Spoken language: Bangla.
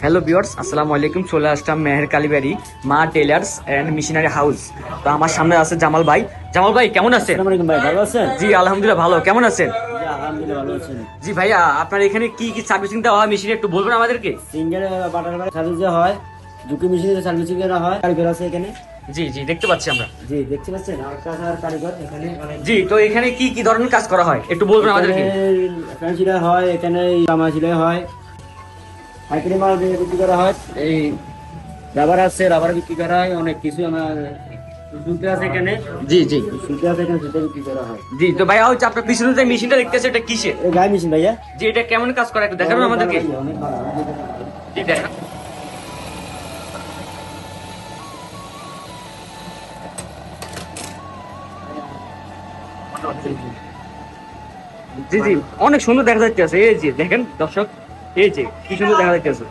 হ্যালো ভিউয়ার্স, আসসালামু আলাইকুম। চলে আসলাম মেহের কালীবাড়ি মা টেলার্স এন্ড মেশিনারি হাউস। তো আমার সামনে আছে জামাল ভাই। জামাল ভাই কেমন আছেন? আসসালামু আলাইকুম ভাই, ভালো আছেন? জি আলহামদুলিল্লাহ ভালো। কেমন আছেন? জি আলহামদুলিল্লাহ ভালো আছেন। জি ভাইয়া, আপনার এখানে কি কি সার্ভিসিং দেওয়া হয় মেশিনে একটু বলবেন আমাদেরকে? সিঙ্গেল বাটার সার্ভিস হয়, দুটো মেশিনের সার্ভিসিং করা হয়। কারিগর আছে এখানে। জি জি দেখতে পাচ্ছি আমরা। জি দেখতে পাচ্ছেন, আর কারিগর এখানে জি, তো এখানে কি কি ধরনের কাজ করা হয় একটু বলবেন আমাদেরকে? ফ্যান সেলাই হয়, এখানে জামা সেলাই হয়, পাইকারি মাল বিক্রি করা হয়, এই রাবার আছে, রাবার বিক্রি করা হয়, অনেক কিছু। আমার সুতা আছে এখানে। জি জি সুতা আছে এখানে, সুতা বিক্রি করা হয়। জি, তো ভাইয়া হচ্ছে আপনার পিছনে যে মেশিনটা দেখতেছে এটা কিসের? এই গায়ে মেশিন ভাইয়া। জি, এটা কেমন কাজ করে একটু দেখাবেন আমাদেরকে? অনেক ভালো। জি দেখান। জি জি, অনেক সুন্দর দেখা যাচ্ছে। এই যে দেখেন দর্শক, এই যে কি সুন্দর দেখা যাচ্ছে।